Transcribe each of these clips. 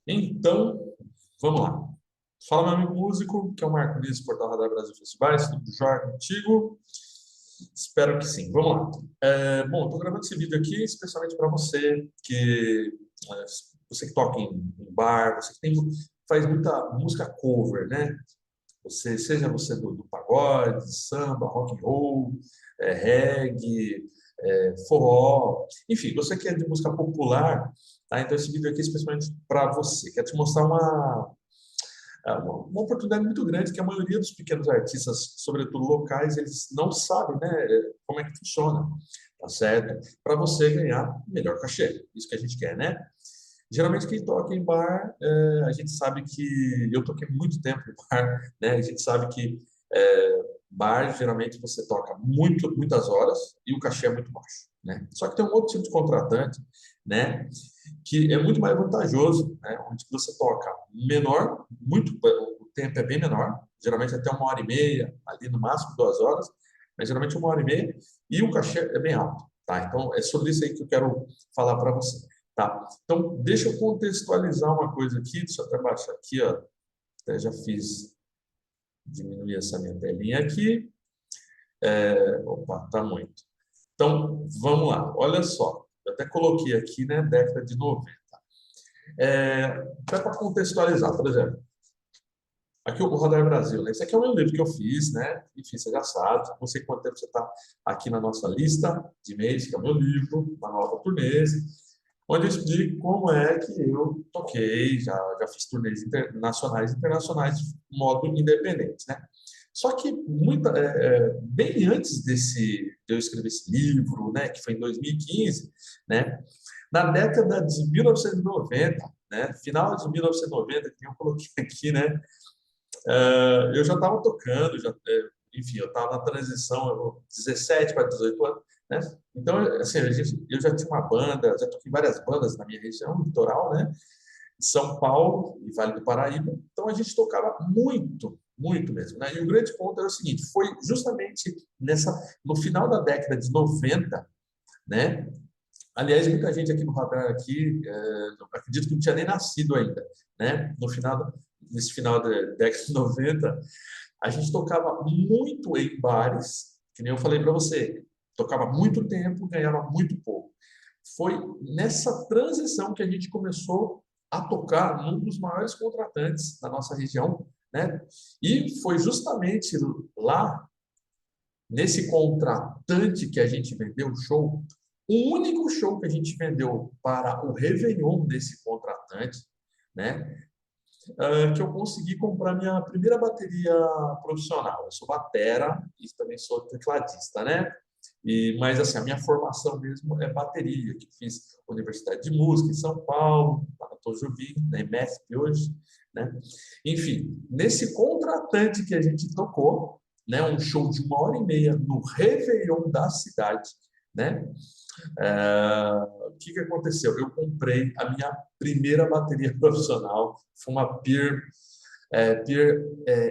Então, vamos lá. Fala, meu amigo músico, que é o Marco Liz, Portal Radar Brasil Festivais, tudo jóia contigo? Espero que sim. Vamos lá. Bom, estou gravando esse vídeo aqui especialmente para você, é, você que toca em bar, você que faz muita música cover, né? Seja você do pagode, samba, rock and roll, reggae, forró, enfim, você que é de música popular, tá? Então esse vídeo aqui é especialmente para você. Quero te mostrar uma oportunidade muito grande que a maioria dos pequenos artistas, sobretudo locais, eles não sabem, né, como é que funciona, tá certo? Para você ganhar melhor cachê, isso que a gente quer, né? Geralmente quem toca em bar, a gente sabe que eu toquei muito tempo em bar, né? A gente sabe que bar geralmente você toca muitas horas e o cachê é muito baixo, né? Só que tem um outro tipo de contratante, né? Que é muito mais vantajoso, né? Onde você toca menor, o tempo é bem menor, geralmente até 1 hora e meia, ali no máximo 2 horas, mas geralmente 1 hora e meia e o cachê é bem alto, tá? Então é sobre isso aí que eu quero falar para você. Tá? Então, deixa eu contextualizar uma coisa aqui, deixa eu até baixar aqui, ó. Até já fiz diminuir essa minha telinha aqui. Opa, tá muito. Então, vamos lá, olha só. Eu até coloquei aqui, né, década de 90. Até para contextualizar, por exemplo, aqui o Radar Brasil, né? Esse aqui é o meu livro que eu fiz, né? Enfim, você já sabe, não sei quanto tempo você está aqui na nossa lista de e-mails, que é o meu livro, uma nova turnês, onde eu explico como é que eu toquei, já fiz turnês nacionais e internacionais de modo independente, né? Só que bem antes de eu escrever esse livro, né, que foi em 2015, né, na década de 1990, né, final de 1990, que eu coloquei aqui, né, eu já estava tocando, enfim, eu estava na transição, 17 para 18 anos, né? Então, assim, eu já tinha uma banda, já toquei em várias bandas na minha região, litoral, né? São Paulo e Vale do Paraíba. Então, a gente tocava muito mesmo, né? E o grande ponto era o seguinte, foi justamente no final da década de 90, né? Aliás, muita gente aqui no radar aqui, acredito que não tinha nem nascido ainda, né? Nesse final da década de 90, a gente tocava muito em bares, que nem eu falei para você, tocava muito tempo, ganhava muito pouco. Foi nessa transição que a gente começou a tocar num dos maiores contratantes da nossa região, né? E foi justamente lá, nesse contratante que a gente vendeu o show, o único show que a gente vendeu para o Réveillon desse contratante, né? Que eu consegui comprar minha primeira bateria profissional. Eu sou batera e também sou tecladista, né? Mas assim, a minha formação mesmo é bateria, que fiz Universidade de Música em São Paulo, lá na Tojubim, na EMESP hoje, né? Enfim, nesse contratante que a gente tocou, né, um show de 1 hora e meia no Réveillon da cidade, né? O que aconteceu? Eu comprei a minha primeira bateria profissional, foi uma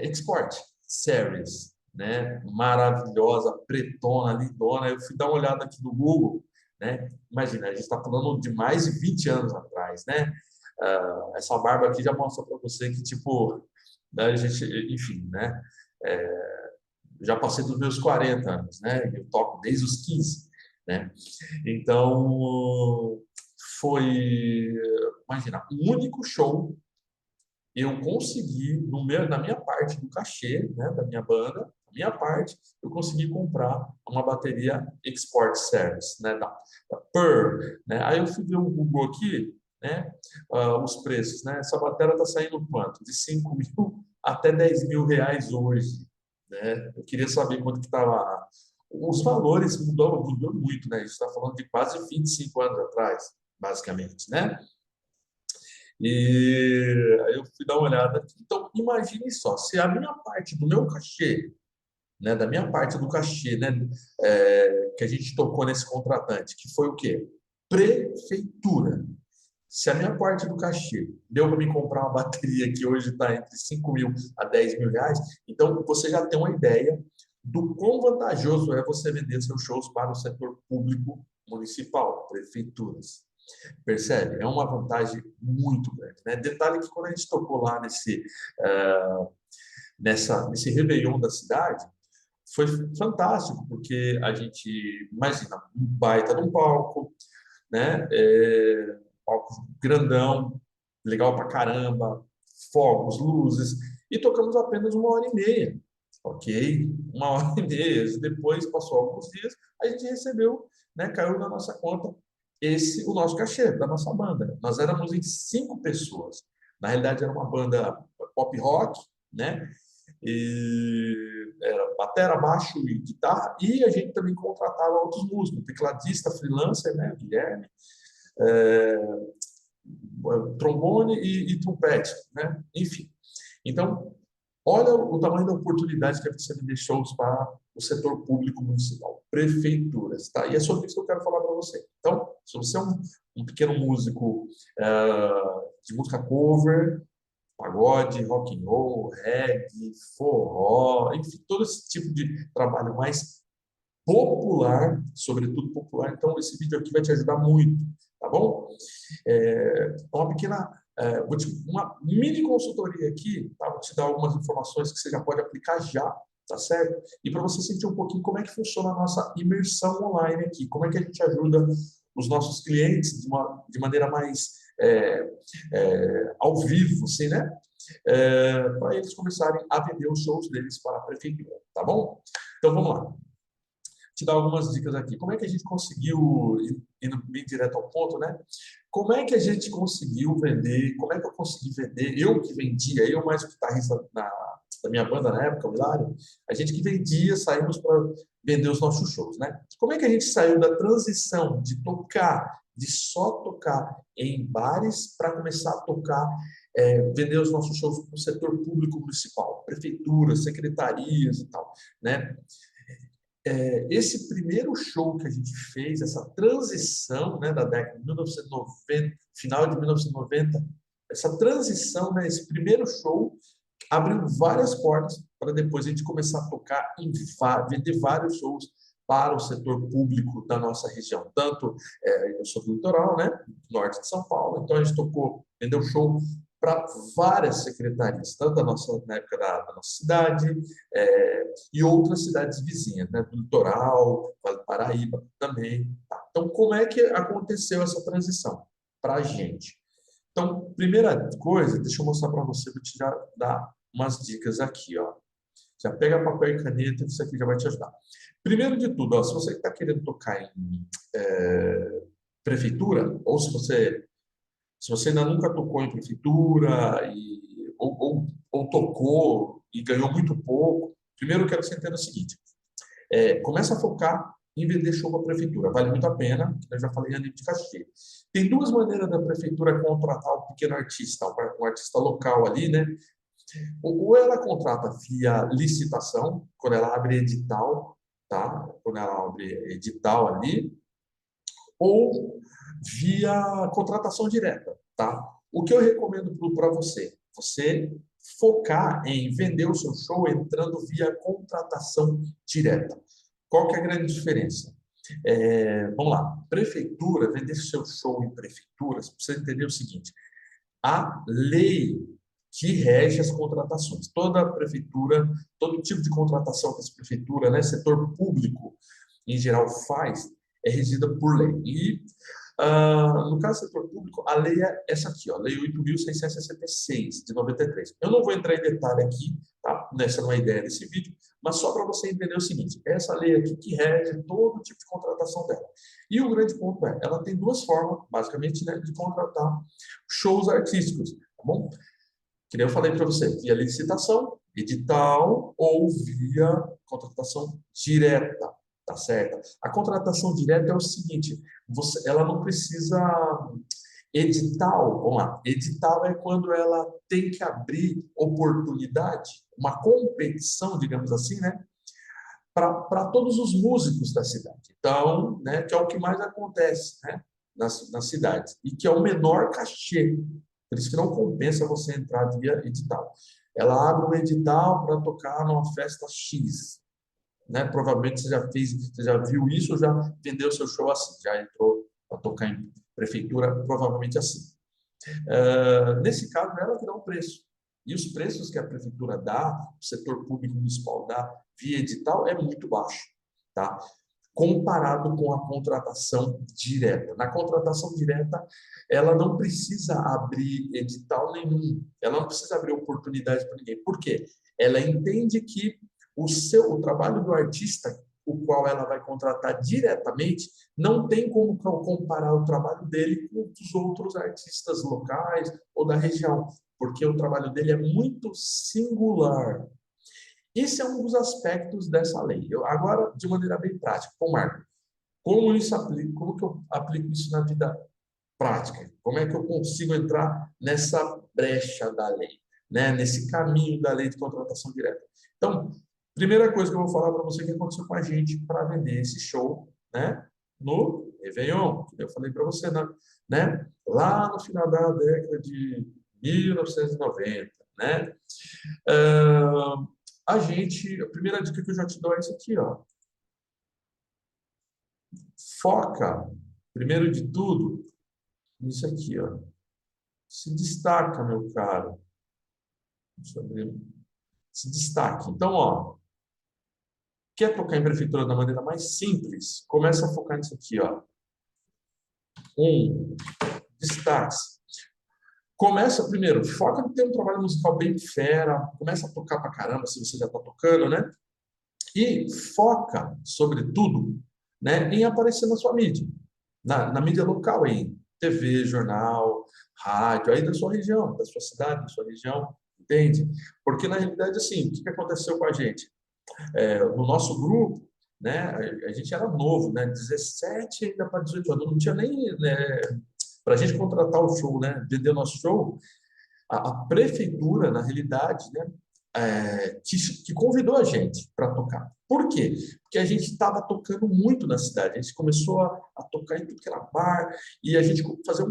Export Series, né? Maravilhosa, pretona, lindona. Eu fui dar uma olhada aqui no Google, né? Imagina, a gente está falando de mais de 20 anos atrás, né? Essa barba aqui já mostra para você que, tipo, né, a gente, enfim, né? Já passei dos meus 40 anos, né? Eu toco desde os 15, né? Então, foi, imagina, o único show eu consegui, na minha parte do cachê, né, da minha banda, a minha parte, eu consegui comprar uma bateria Export Service, né, da Pearl, né? Aí eu fui ver o Google aqui, né, os preços, né? Essa bateria está saindo quanto? De 5 mil até 10 mil reais hoje, né? Eu queria saber quanto que estava. Os valores mudou muito, né? A gente está falando de quase 25 anos atrás, basicamente, né? E aí eu fui dar uma olhada aqui. Então, imagine só, se a minha parte do meu cachê, né, da minha parte do cachê, né, que a gente tocou nesse contratante, que foi o quê? Prefeitura. Se a minha parte do cachê deu para me comprar uma bateria que hoje está entre 5 mil a 10 mil reais, então você já tem uma ideia do quão vantajoso é você vender seus shows para o setor público municipal, prefeituras. Percebe? É uma vantagem muito grande, né? Detalhe que quando a gente tocou lá ah, nesse Réveillon da cidade, foi fantástico, porque a gente, imagina, um baita de um palco, né? Palco grandão, legal pra caramba, fogos, luzes, e tocamos apenas 1 hora e meia, ok? 1 hora e meia. Depois, passou alguns dias, a gente recebeu, né? Caiu na nossa conta o nosso cachê da nossa banda. Nós éramos em 5 pessoas. Na realidade, era uma banda pop rock, né? E era batera, baixo e guitarra, e a gente também contratava outros músicos, tecladista, freelancer, né, Guilherme, é, trombone e trompete, né, enfim. Então, olha o tamanho da oportunidade que você me deixou para o setor público municipal, prefeituras, tá? E é sobre isso que eu quero falar para você. Então, se você é um pequeno músico de música cover, pagode, rock and roll, reggae, forró, enfim, todo esse tipo de trabalho mais popular, sobretudo popular. Então, esse vídeo aqui vai te ajudar muito, tá bom? Uma pequena, uma mini consultoria aqui, tá? Vou te dar algumas informações que você já pode aplicar já, tá certo? E para você sentir um pouquinho como é que funciona a nossa imersão online aqui, como é que a gente ajuda os nossos clientes de maneira mais ao vivo, assim, né? Para eles começarem a vender os shows deles para a prefeitura, tá bom? Então vamos lá. Te dar algumas dicas aqui. Como é que a gente conseguiu, indo bem direto ao ponto, né? Como é que a gente conseguiu vender? Como é que eu consegui vender? Eu que vendia, eu mais o guitarrista da minha banda na época, o Hilário, a gente que vendia, saímos para vender os nossos shows, né? Como é que a gente saiu da transição de tocar, de só tocar em bares, para começar a tocar, vender os nossos shows no setor público municipal, prefeituras, secretarias e tal, né? Esse primeiro show que a gente fez, essa transição, né, da década de 1990, final de 1990, essa transição, né, esse primeiro show abriu várias portas para depois a gente começar a tocar vender vários shows para o setor público da nossa região. Tanto, eu sou do litoral, né, norte de São Paulo, então a gente vendeu show para várias secretarias, tanto na época da nossa cidade, e outras cidades vizinhas, né, do litoral, Vale do Paraíba também. Tá? Então, como é que aconteceu essa transição para a gente? Então, primeira coisa, deixa eu mostrar para você, vou te dar umas dicas aqui, ó. Já pega papel e caneta, isso aqui já vai te ajudar. Primeiro de tudo, ó, se você está querendo tocar em prefeitura, ou se você ainda nunca tocou em prefeitura, ou tocou e ganhou muito pouco, primeiro eu quero que você entenda o seguinte: começa a focar em vender show para a prefeitura. Vale muito a pena, eu já falei a nível de cachê. Tem duas maneiras da prefeitura contratar um pequeno artista, um artista local ali, né? Ou ela contrata via licitação, quando ela abre edital, tá? Quando ela abre edital ali, ou via contratação direta, tá? O que eu recomendo para você focar em vender o seu show entrando via contratação direta. Qual que é a grande diferença? Vamos lá, prefeitura, vender seu show em prefeituras, precisa entender o seguinte: a lei que rege as contratações. Toda prefeitura, todo tipo de contratação que essa prefeitura, né, setor público em geral faz, é regida por lei. E, no caso do setor público, a lei é essa aqui, ó, Lei 8.666, de 93. Eu não vou entrar em detalhe aqui, tá? Essa não é a ideia desse vídeo, mas só para você entender o seguinte: é essa lei aqui que rege todo tipo de contratação dela. E o grande ponto ela tem duas formas, basicamente, né, de contratar shows artísticos, tá bom? Que nem eu falei para você, via licitação, edital ou via contratação direta, tá certo? A contratação direta é o seguinte: ela não precisa edital, vamos lá, edital é quando ela tem que abrir oportunidade, uma competição, digamos assim, né? Para todos os músicos da cidade. Então, né, que é o que mais acontece, né, nas cidades, e que é o menor cachê. Por isso que não compensa você entrar via edital. Ela abre um edital para tocar numa festa X, né? Provavelmente você já viu isso ou já vendeu seu show assim, já entrou para tocar Prefeitura, provavelmente assim. Nesse caso, ela que dá o preço. E os preços que a prefeitura dá, o setor público municipal dá via edital, é muito baixo, tá? Comparado com a contratação direta. Na contratação direta, ela não precisa abrir edital nenhum, ela não precisa abrir oportunidade para ninguém. Por quê? Ela entende que o trabalho do artista, o qual ela vai contratar diretamente, não tem como comparar o trabalho dele com os outros artistas locais ou da região, porque o trabalho dele é muito singular. Esse é um dos aspectos dessa lei. Agora, de maneira bem prática, Marco, como que eu aplico isso na vida prática? Como é que eu consigo entrar nessa brecha da lei, né? Nesse caminho da lei de contratação direta? Então, primeira coisa que eu vou falar para você que aconteceu com a gente para vender esse show, né? No Réveillon, que eu falei para você, né? Lá no final da década de 1990, né? A primeira dica que eu já te dou é isso aqui, ó. Foca, primeiro de tudo, nisso aqui, ó. Se destaca, meu caro. Deixa eu ver. Se destaque. Então, ó, quer tocar em prefeitura da maneira mais simples? Começa a focar nisso aqui, ó. Destaque. Começa primeiro, foca em ter um trabalho musical bem fera, começa a tocar pra caramba, se você já tá tocando, né? E foca, sobretudo, né, em aparecer na sua mídia, na mídia local aí, TV, jornal, rádio, aí da sua região, da sua cidade, da sua região, entende? Porque, na realidade, assim, o que aconteceu com a gente? No nosso grupo, né, a gente era novo, né, 17 ainda para 18 anos, não tinha nem, né, para a gente contratar o show, né, vender o nosso show, a prefeitura, na realidade, né, que convidou a gente para tocar. Por quê? Porque a gente estava tocando muito na cidade. A gente começou a tocar em tudo que era bar e a gente fazia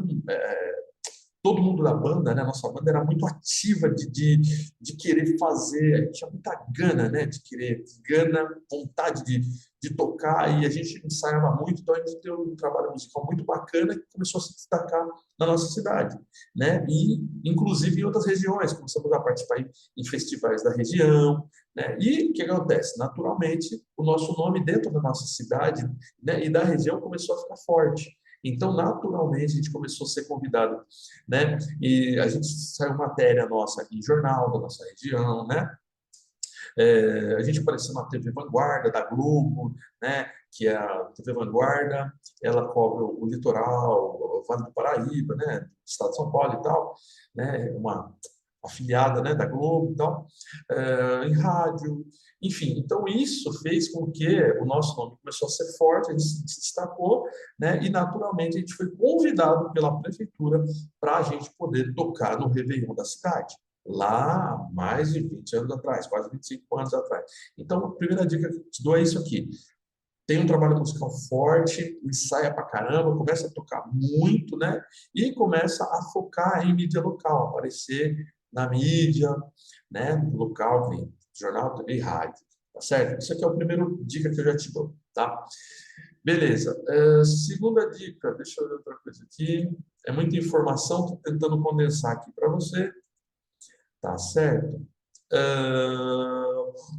todo mundo da banda, né? Nossa banda era muito ativa de querer fazer, a gente tinha muita gana, né? De querer, gana, vontade de tocar, e a gente ensaiava muito, então a gente teve um trabalho musical muito bacana que começou a se destacar na nossa cidade, né? E, inclusive, em outras regiões, começamos a participar em festivais da região, né? E o que acontece? Naturalmente, o nosso nome dentro da nossa cidade, né, e da região começou a ficar forte. Então, naturalmente, a gente começou a ser convidado, né? E a gente saiu matéria nossa em jornal da nossa região, né? A gente apareceu na TV Vanguarda da Globo, né? Que é a TV Vanguarda, ela cobre o litoral, o Vale do Paraíba, né? Estado de São Paulo e tal, né? Uma afiliada, né, da Globo e tal, em rádio, enfim. Então, isso fez com que o nosso nome começou a ser forte, a gente se destacou, né, e naturalmente a gente foi convidado pela prefeitura para a gente poder tocar no Réveillon da cidade, lá há mais de 20 anos atrás, quase 25 anos atrás. Então, a primeira dica que eu te dou é isso aqui. Tem um trabalho musical forte, ensaia pra caramba, começa a tocar muito, né? E começa a focar em mídia local, aparecer na mídia, né? Local, tem jornal, TV e rádio, tá certo? Isso aqui é a primeira dica que eu já te dou, tá? Beleza. Segunda dica, deixa eu ver outra coisa aqui. É muita informação, estou tentando condensar aqui para você, tá certo?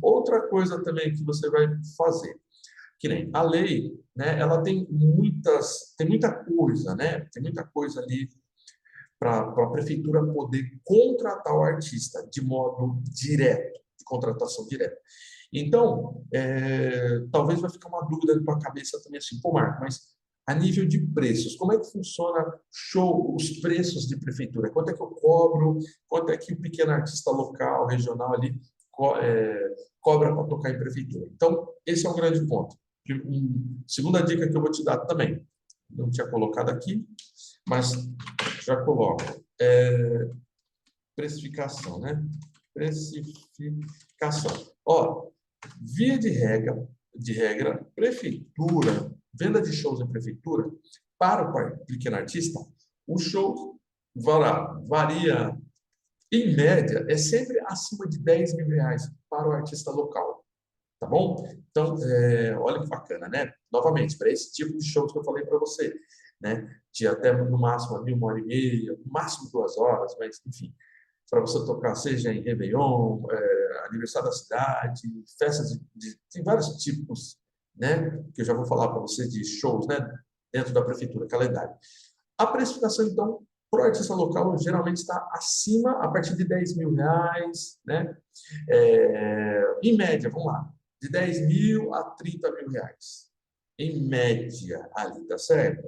Outra coisa também que você vai fazer, que nem a lei, né, ela tem muita coisa, né, tem muita coisa ali para a prefeitura poder contratar o artista de modo direto, de contratação direta. Então, talvez vai ficar uma dúvida na tua cabeça também assim, pô, Marco, mas a nível de preços, como é que funciona os preços de prefeitura? Quanto é que eu cobro? Quanto é que o pequeno artista local, regional ali cobra para tocar em prefeitura? Então, esse é um grande ponto. Segunda dica que eu vou te dar também, não tinha colocado aqui, mas já coloco. Precificação, né? Precificação. Ó, via de regra, prefeitura, venda de shows em prefeitura, para o pequeno artista, o show varia, em média, é sempre acima de 10 mil reais para o artista local. Tá bom? Então, olha que bacana, né? Novamente, para esse tipo de show que eu falei para você. né? De até no máximo ali 1h30, no máximo 2 horas, mas enfim, para você tocar, seja em Réveillon, aniversário da cidade, festas tem vários tipos, né? Que eu já vou falar para você de shows, né? Dentro da prefeitura, calendário. A precificação, então, para o artista local, geralmente está acima, a partir de R$ 10.000, né? Em média, vamos lá, de 10.000 a R$ 30.000. Em média, ali, tá certo?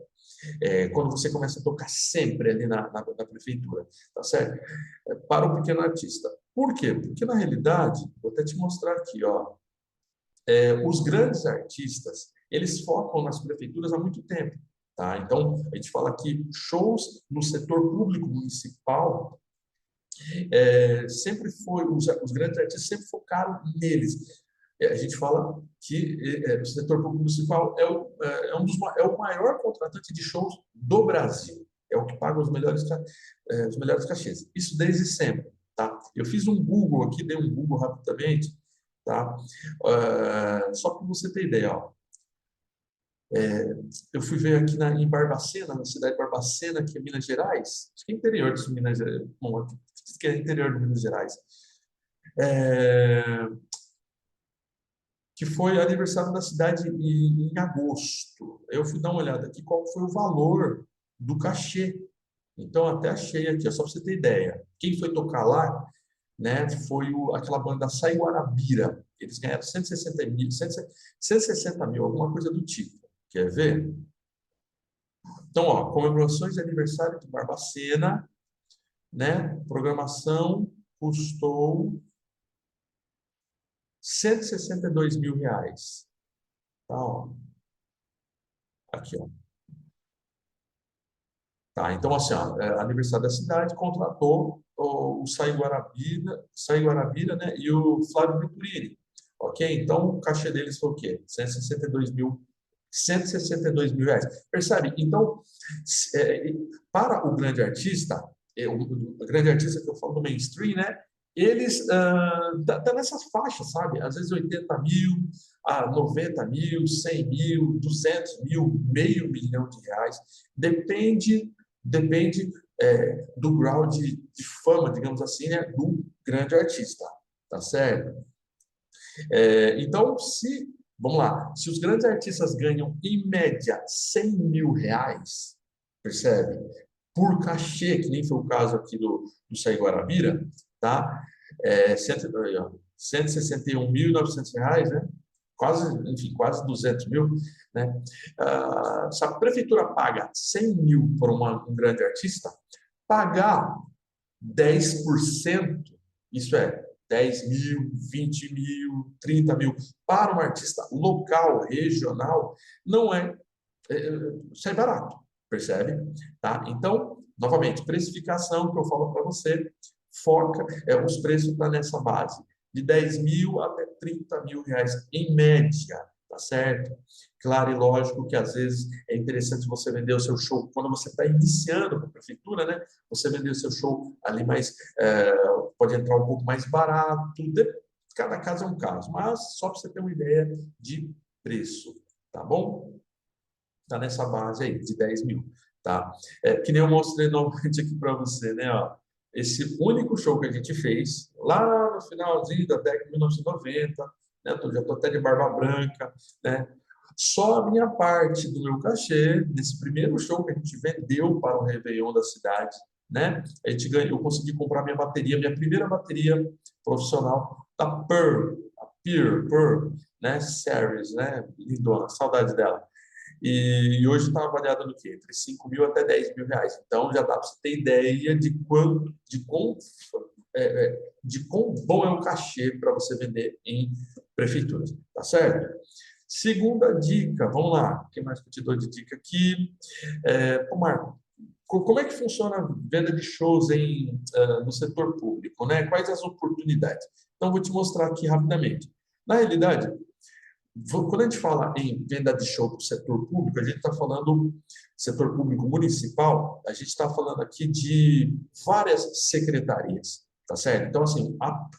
Quando você começa a tocar sempre ali na prefeitura, tá certo? Para o pequeno artista. Por quê? Porque, na realidade, vou até te mostrar aqui, ó, os grandes artistas, eles focam nas prefeituras há muito tempo, tá? Então, a gente fala que shows no setor público municipal, sempre foi, os grandes artistas sempre focaram neles. A gente fala que o setor público municipal é o maior contratante de shows do Brasil. É o que paga os melhores cachês. Isso desde sempre, tá? Eu fiz um Google aqui, dei um Google rapidamente, tá? Só para você ter ideia, ó. Eu fui ver aqui em Barbacena, na cidade de Barbacena, que é Minas Gerais. Acho que é interior de Minas Gerais. Bom, diz que é interior de Minas Gerais. É, que foi aniversário da cidade em agosto. Eu fui dar uma olhada aqui qual foi o valor do cachê. Então, até achei aqui, só para você ter ideia. Quem foi tocar lá, né, foi aquela banda Sai Guarabira. Eles ganharam 160 mil, 160 mil, alguma coisa do tipo. Quer ver? Então, ó, comemorações de aniversário de Barbacena, né? Programação custou R$ 162.000. Tá, ó. Aqui, ó. Tá, então, assim, ó, aniversário da cidade contratou o Sai Guarabira, né? E o Flávio Venturini. Ok? Então, o cachê deles foi o quê? 162 mil reais. Percebe? Então, é, para o grande artista, o grande artista que eu falo do mainstream, né? Eles tá nessas faixas, sabe? Às vezes 80 mil, 90 mil, 100 mil, 200 mil, meio milhão de reais. Depende do grau de fama, digamos assim, né? Do grande artista, tá certo? Então, vamos lá, se os grandes artistas ganham, em média, R$ 100.000, percebe? Por cachê, que nem foi o caso aqui do Sai Guarabira, tá? R$ 161.900, né? Quase, enfim, quase 200 mil, né? Se a prefeitura paga 100 mil por um grande artista, pagar 10%, isso é 10 mil, 20 mil, 30 mil, para um artista local, regional, não sai barato, percebe? Tá? Então, novamente, precificação que eu falo para você, foca, os preços estão nessa base, de 10 mil até 30 mil reais, em média, tá certo? Claro e lógico que às vezes é interessante você vender o seu show quando você está iniciando com a prefeitura, né? Você vender o seu show ali mais, pode entrar um pouco mais barato, cada caso é um caso, mas só para você ter uma ideia de preço, tá bom? Está nessa base aí, de 10 mil, tá? Que nem eu mostrei novamente aqui para você, né? Ó, esse único show que a gente fez, lá no finalzinho da década de 1990, né? Já estou até de barba branca, né? Só a minha parte do meu cachê, nesse primeiro show que a gente vendeu para o Réveillon da cidade, né? Eu consegui comprar minha primeira bateria profissional da Pearl, né? Series, né? Lindona, saudade dela. E hoje está avaliada no quê? Entre 5 mil até 10 mil reais. Então já dá para você ter ideia de quão bom é o cachê para você vender em prefeituras. Tá certo? Segunda dica, vamos lá. O que mais que eu te dou de dica aqui? Marco, como é que funciona a venda de shows no setor público, né? Quais as oportunidades? Então, vou te mostrar aqui rapidamente. Na realidade, quando a gente fala em venda de show para o setor público, a gente está falando setor público municipal, a gente está falando aqui de várias secretarias, tá certo? Então, assim,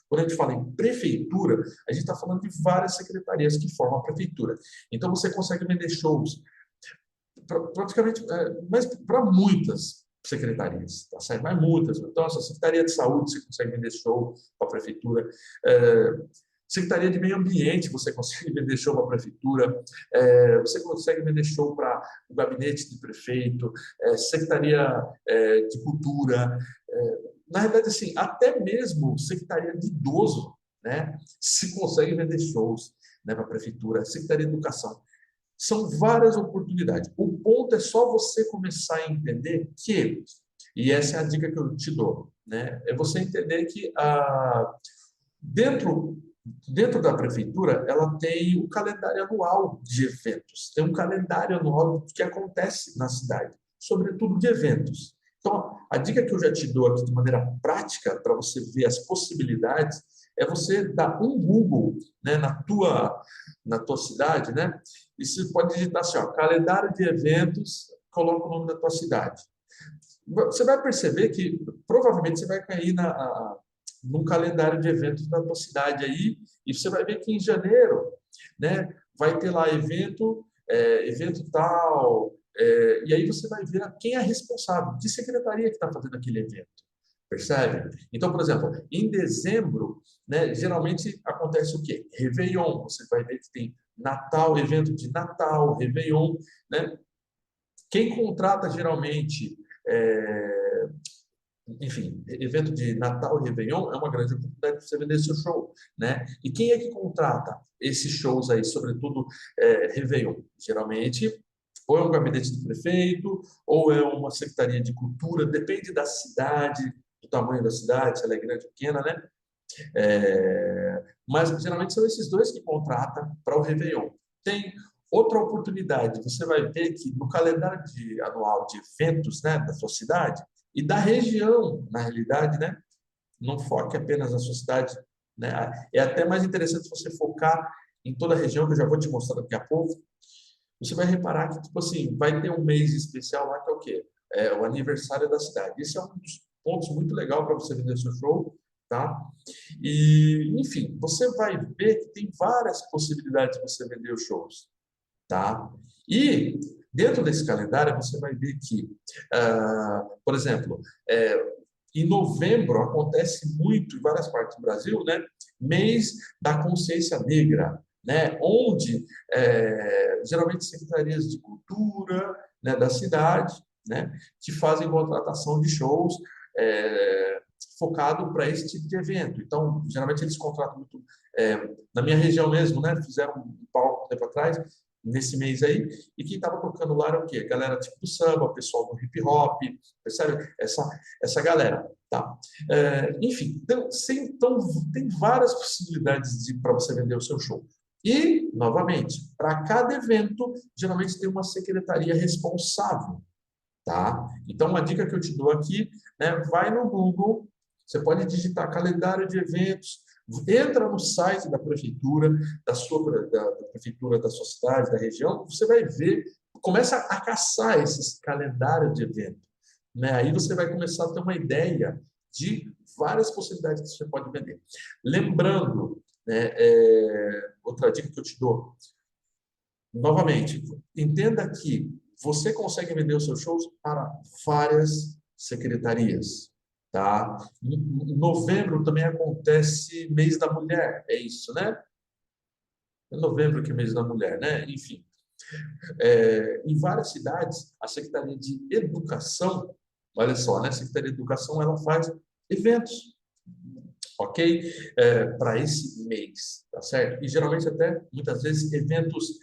quando a gente fala em prefeitura, a gente está falando de várias secretarias que formam a prefeitura. Então, você consegue vender shows praticamente, mas para muitas secretarias, tá certo? Mas muitas. Então, a Secretaria de Saúde, você consegue vender show para a prefeitura. Secretaria de Meio Ambiente, você consegue vender show para a prefeitura. Você consegue vender show para o gabinete de prefeito, Secretaria de Cultura. Na realidade, assim, até mesmo Secretaria de Idoso, né, se consegue vender shows, né, para a prefeitura, Secretaria de Educação. São várias oportunidades. O ponto é só você começar a entender que, e essa é a dica que eu te dou, né? É você entender que dentro, dentro da prefeitura, ela tem o calendário anual de eventos, tem um calendário anual que acontece na cidade, sobretudo de eventos. Então, a dica que eu já te dou aqui de maneira prática, para você ver as possibilidades, é você dar um Google, né, na tua cidade, né? E você pode digitar assim, ó, calendário de eventos, coloca o nome da tua cidade. Você vai perceber que provavelmente você vai cair num calendário de eventos da tua cidade aí, e você vai ver que em janeiro, né, vai ter lá evento tal, e aí você vai ver quem é responsável, que secretaria que está fazendo aquele evento. Percebe? Então, por exemplo, em dezembro, né, geralmente acontece o quê? Réveillon. Você vai ver que tem Natal, evento de Natal, Réveillon, né? Quem contrata geralmente, enfim, evento de Natal e Réveillon é uma grande oportunidade para você vender seu show, né? E quem é que contrata esses shows aí, sobretudo Réveillon? Geralmente, ou é um gabinete do prefeito, ou é uma secretaria de cultura, depende da cidade, do tamanho da cidade, se ela é grande ou pequena, né? Mas geralmente são esses dois que contratam para o Réveillon. Tem outra oportunidade, você vai ver que no calendário anual de eventos, né, da sua cidade e da região, na realidade, né, não foque apenas na sua cidade, né, é até mais interessante você focar em toda a região, que eu já vou te mostrar daqui a pouco. Você vai reparar que, tipo assim, vai ter um mês especial lá que é o quê? É o aniversário da cidade. Esse é um dos pontos muito legal para você vender seu show, tá? E, enfim, você vai ver que tem várias possibilidades de você vender os shows, tá? E dentro desse calendário você vai ver que, por exemplo, em novembro acontece muito em várias partes do Brasil, né? Mês da consciência negra, né? Onde geralmente secretarias de cultura, né, da cidade, né, que fazem contratação de shows focado para esse tipo de evento. Então, geralmente eles contratam muito. Na minha região mesmo, né? Fizeram um palco um tempo atrás, nesse mês aí, e quem estava tocando lá era o quê? Galera tipo do samba, pessoal do hip hop, percebe? Essa galera, tá? Enfim, então, tem várias possibilidades para você vender o seu show. E, novamente, para cada evento, geralmente tem uma secretaria responsável, tá? Então, uma dica que eu te dou aqui, né, vai no Google, você pode digitar calendário de eventos, entra no site da prefeitura, da prefeitura da sua cidade, da região, você vai ver, começa a caçar esses calendários de eventos, né? Aí você vai começar a ter uma ideia de várias possibilidades que você pode vender. Lembrando, né, outra dica que eu te dou, novamente, entenda que você consegue vender os seus shows para várias secretarias, tá? Em novembro também acontece mês da mulher, é isso, né? É novembro que é mês da mulher, né? Enfim, em várias cidades, a Secretaria de Educação, olha só, né? A Secretaria de Educação, ela faz eventos, ok? Para esse mês, tá certo? E geralmente até, muitas vezes, eventos,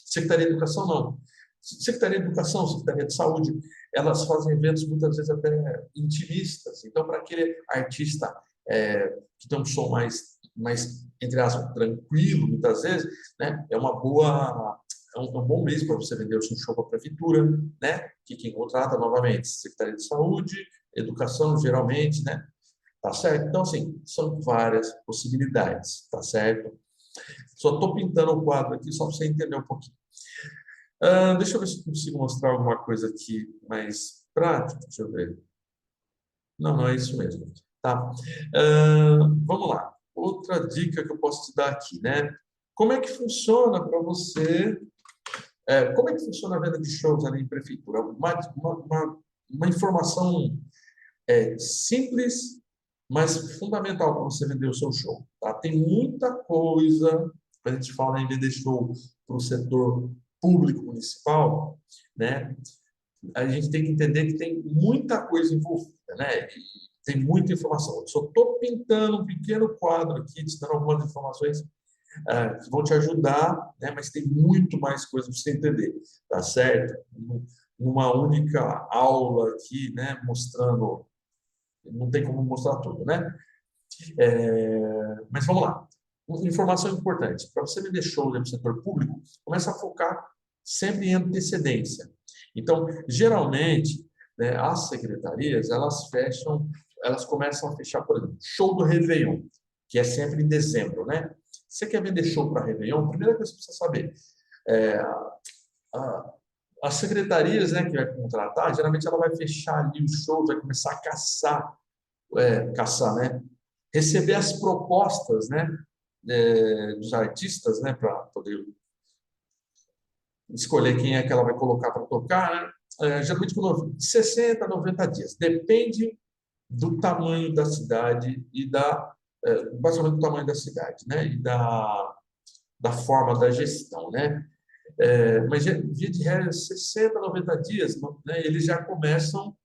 Secretaria de Educação não, Secretaria de Educação, Secretaria de Saúde, elas fazem eventos muitas vezes até intimistas. Então, para aquele artista que tem um som mais, entre aspas, tranquilo, muitas vezes, né, é um bom mês para você vender o seu show para a prefeitura, né, que quem contrata novamente, Secretaria de Saúde, Educação, geralmente, né, tá certo? Então, assim, são várias possibilidades, tá certo? Só estou pintando o quadro aqui só para você entender um pouquinho. Deixa eu ver se eu consigo mostrar alguma coisa aqui mais prática. Deixa eu ver. Não, não é isso mesmo. Tá. Vamos lá. Outra dica que eu posso te dar aqui, né? Como é que funciona para você Como é que funciona a venda de shows ali em prefeitura? Uma informação simples, mas fundamental para você vender o seu show. Tá? Tem muita coisa, quando a gente fala em vender show para o setor público municipal, né? A gente tem que entender que tem muita coisa envolvida, né? E tem muita informação. Eu só estou pintando um pequeno quadro aqui, te dando algumas informações que vão te ajudar, né? Mas tem muito mais coisa para você entender, tá certo? Numa única aula aqui, né? Mostrando, não tem como mostrar tudo, né? Mas vamos lá. Informação importante. Para você vender show no setor público, começa a focar sempre em antecedência. Então, geralmente, né, as secretarias, elas começam a fechar, por exemplo, show do Réveillon, que é sempre em dezembro, né? Você quer vender show para Réveillon? A primeira coisa que você precisa saber, é, a- as secretarias, né, que vai contratar, geralmente ela vai fechar ali o show, vai começar a caçar, né? Receber as propostas, né, dos artistas, né, para poder escolher quem é que ela vai colocar para tocar, né? Geralmente com 60 a 90 dias. Depende do tamanho da cidade e basicamente do tamanho da cidade, né? E da forma da gestão, né? Mas, via de regra, 60 a 90 dias, né, eles já começam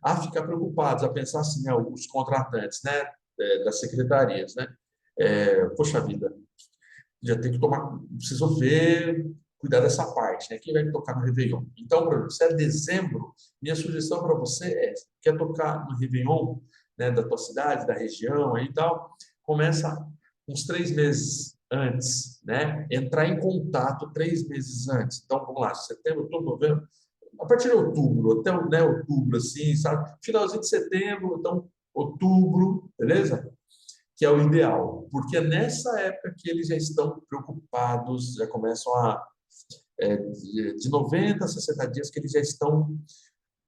a ficar preocupados, a pensar assim, né, os contratantes, né, das secretarias, né? Poxa vida, já tem que tomar, preciso ver, cuidar dessa parte, né? Quem vai tocar no Réveillon? Então, por exemplo, se é dezembro, minha sugestão para você quer tocar no Réveillon, né, da tua cidade, da região aí e tal, começa uns 3 meses antes, né? Entrar em contato 3 meses antes. Então, vamos lá, setembro, outubro, novembro, a partir de outubro, até né, outubro, assim, sabe? Finalzinho de setembro, então, outubro, beleza? Que é o ideal, porque é nessa época que eles já estão preocupados, já começam de 90 a 60 dias que eles já estão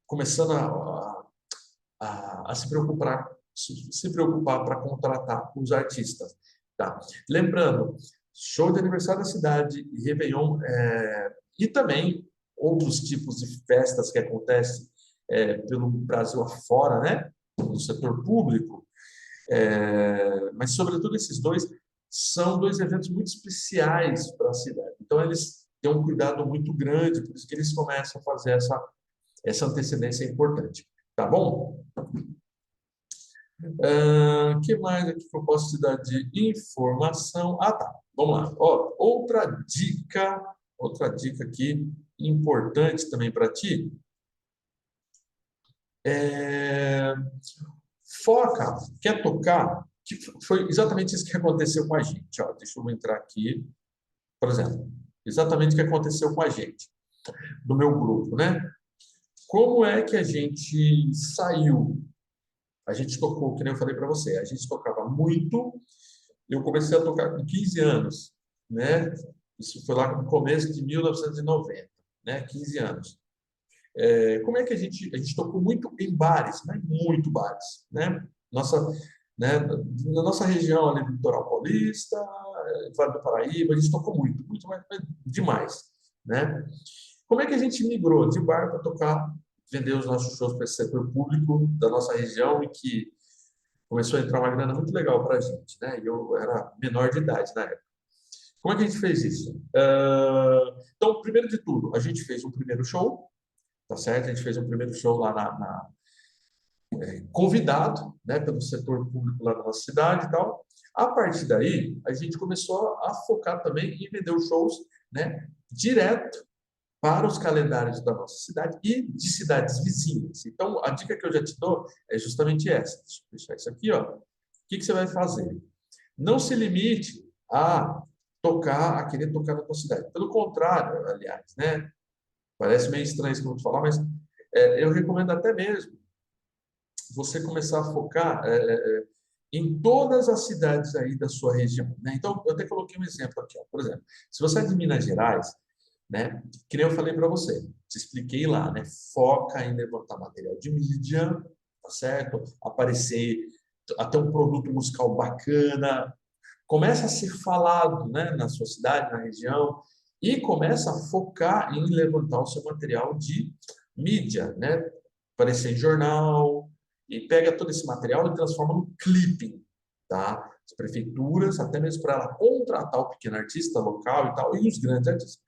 começando a se preocupar para contratar os artistas. Tá? Lembrando, show de aniversário da cidade e Réveillon, e também outros tipos de festas que acontecem pelo Brasil afora, né? No setor público, mas, sobretudo, esses dois são dois eventos muito especiais para a cidade. Então, eles têm um cuidado muito grande, por isso que eles começam a fazer essa antecedência importante. Tá bom? O que mais aqui que eu posso te dar de informação? Ah, tá. Vamos lá. Ó, outra dica aqui importante também para ti. É, foca, quer tocar? Que foi exatamente isso que aconteceu com a gente. Ó, deixa eu entrar aqui, por exemplo, exatamente o que aconteceu com a gente, do meu grupo, né? Como é que a gente saiu? A gente tocou, que nem eu falei para você, a gente tocava muito. Eu comecei a tocar com 15 anos, né? Isso foi lá no começo de 1990, né? 15 anos. Como é que a gente tocou muito em bares, né? Muito bares, né? Nossa, né? Na nossa região ali do Litoral Paulista, Vale do Paraíba, a gente tocou muito, muito demais, né? Como é que a gente migrou de bar para tocar, vender os nossos shows para esse setor público da nossa região e que começou a entrar uma grana muito legal para a gente, né? E eu era menor de idade na época. Como é que a gente fez isso? Então, primeiro de tudo, a gente fez um primeiro show, tá certo? A gente fez um primeiro show lá convidado, né, pelo setor público lá da nossa cidade e tal. A partir daí, a gente começou a focar também em vender os shows, né, direto para os calendários da nossa cidade e de cidades vizinhas. Então, a dica que eu já te dou é justamente essa. Deixa eu deixar isso aqui, ó. O que você vai fazer? Não se limite a querer tocar na tua cidade. Pelo contrário, aliás, né? Parece meio estranho isso que eu vou te falar, mas eu recomendo até mesmo você começar a focar em todas as cidades aí da sua região, né? Então, eu até coloquei um exemplo aqui, ó. Por exemplo, se você é de Minas Gerais, né? Que nem eu falei para você, te expliquei lá, né? Foca em levantar material de mídia, tá certo? Aparecer, até um produto musical bacana, começa a ser falado, né? Na sua cidade, na região, e começa a focar em levantar o seu material de mídia, né? Aparecer em jornal, e pega todo esse material e transforma no clipping, tá? As prefeituras, até mesmo para ela contratar o pequeno artista local e tal, e os grandes artistas,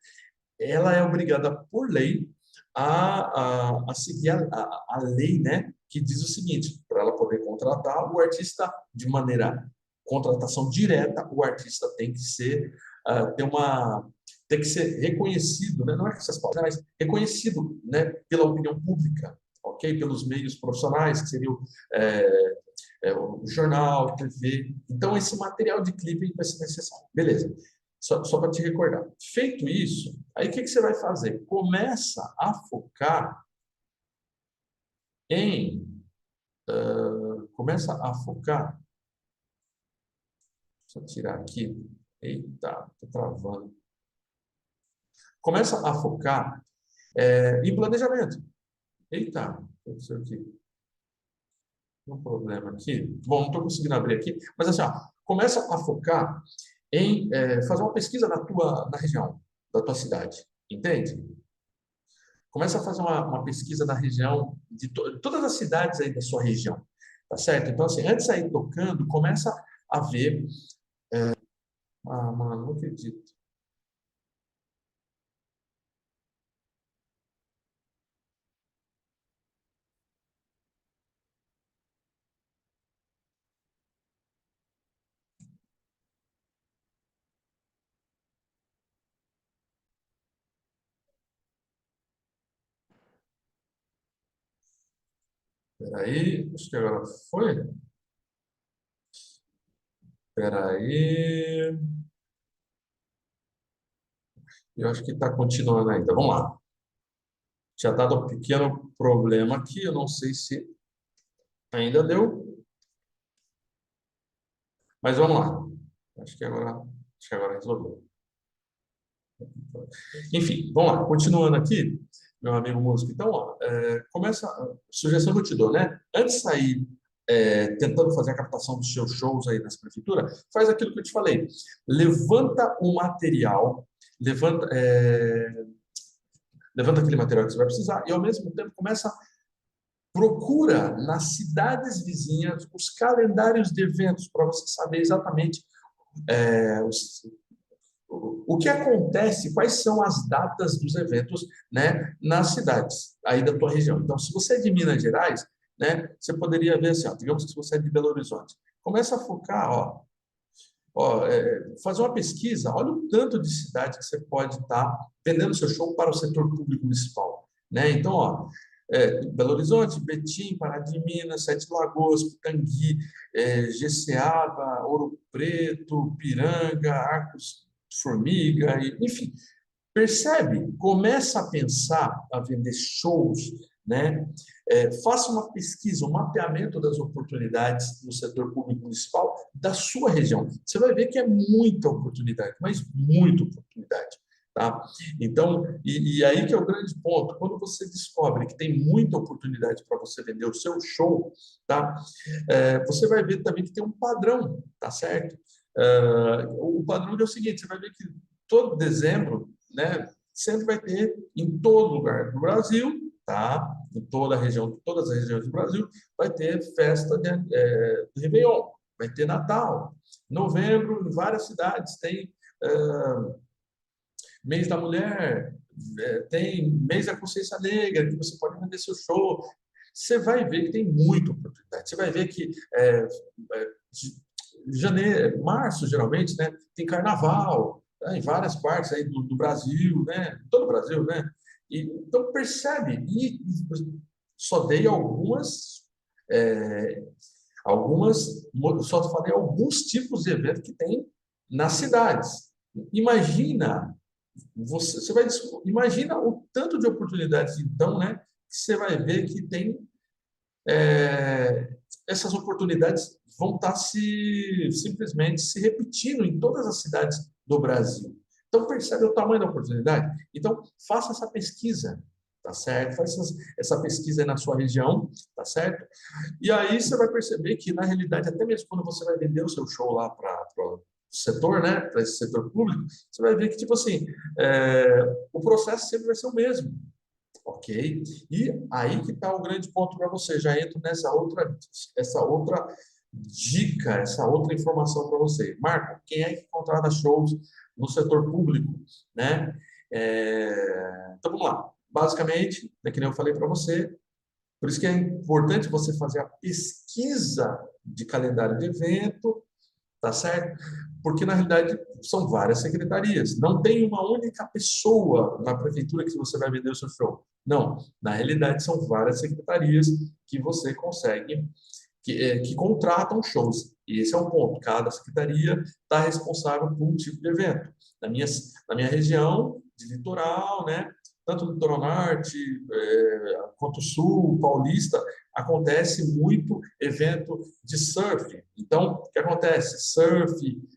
ela é obrigada por lei a seguir a lei, né, que diz o seguinte, para ela poder contratar o artista de maneira contratação direta, o artista tem que ser ter uma tem que ser reconhecido, né? Não é com essas palavras, mas reconhecido, né, pela opinião pública, ok? Pelos meios profissionais, que seriam o jornal, TV. Então, esse material de clipe vai ser necessário. Beleza. Só para te recordar. Feito isso, aí o que você vai fazer? Começa a focar em. Começa a focar. Deixa eu tirar aqui. Eita, estou travando. Começa a focar em planejamento. Eita, aconteceu aqui. Um problema aqui. Bom, não estou conseguindo abrir aqui, mas assim, ó, começa a focar em fazer uma pesquisa na região da tua cidade, entende? Começa a fazer uma pesquisa na região de todas as cidades aí da sua região, tá certo? Então, assim, antes de sair tocando, começa a ver. Ah, mano, não acredito. Peraí, acho que agora foi. Peraí, eu acho que está continuando ainda. Vamos lá. Tinha dado um pequeno problema aqui, eu não sei se ainda deu, mas vamos lá. Acho que agora resolveu. Enfim, vamos lá, continuando aqui, meu amigo músico. Então, ó, começa, sugestão que eu te dou, né? Antes de sair tentando fazer a captação dos seus shows aí nas prefeituras, faz aquilo que eu te falei. Levanta o material, levanta aquele material que você vai precisar e, ao mesmo tempo, procura nas cidades vizinhas os calendários de eventos para você saber exatamente é, os, o que acontece, quais são as datas dos eventos, né, nas cidades aí da tua região. Então, se você é de Minas Gerais, né, você poderia ver assim, ó, digamos que se você é de Belo Horizonte, começa a focar, fazer uma pesquisa, olha o tanto de cidade que você pode estar vendendo seu show para o setor público municipal, né? Então, ó, Belo Horizonte, Betim, Pará de Minas, Sete Lagoas, Pitangui, Jeceaba, Ouro Preto, Piranga, Arcos Formiga, enfim, percebe? Começa a pensar a vender shows, né? Faça uma pesquisa, um mapeamento das oportunidades no setor público municipal da sua região. Você vai ver que é muita oportunidade, mas muita oportunidade. Tá? Então, e aí que é o grande ponto, quando você descobre que tem muita oportunidade para você vender o seu show, tá? Você vai ver também que tem um padrão, tá certo? O padrão é o seguinte, você vai ver que todo dezembro, né, sempre vai ter em todo lugar do Brasil, tá? Em toda a região, todas as regiões do Brasil, vai ter festa de Réveillon, vai ter Natal. Novembro, em várias cidades, tem mês da mulher, tem mês da consciência negra, que você pode vender seu show. Você vai ver que tem muita oportunidade. Você vai ver que janeiro, março, geralmente, né, tem carnaval, né, em várias partes aí do Brasil, né, todo o Brasil, né? Então, percebe, e só dei é, só falei alguns tipos de evento que tem nas cidades. Imagina, imagina o tanto de oportunidades, então, né, que você vai ver que tem essas oportunidades vão estar simplesmente se repetindo em todas as cidades do Brasil. Então, percebe o tamanho da oportunidade? Então, faça essa pesquisa, tá certo? Faça essa pesquisa aí na sua região, tá certo? E aí você vai perceber que, na realidade, até mesmo quando você vai vender o seu show lá para setor, né, para esse setor público, você vai ver que, tipo assim, o processo sempre vai ser o mesmo, ok? E aí que está o grande ponto para você, já entro essa outra dica, essa outra informação para você. Marco, quem é que contrata shows no setor público, né? Então, vamos lá. Basicamente, né, que nem eu falei para você, por isso que é importante você fazer a pesquisa de calendário de evento, tá certo? Porque, na realidade, são várias secretarias. Não tem uma única pessoa na prefeitura que você vai vender o seu show. Não. Na realidade, são várias secretarias que você consegue, que contratam shows. E esse é o ponto. Cada secretaria está responsável por um tipo de evento. Na minha região de litoral, né? Tanto no litoral norte, quanto sul, paulista, acontece muito evento de surf. Então, o que acontece? Surf,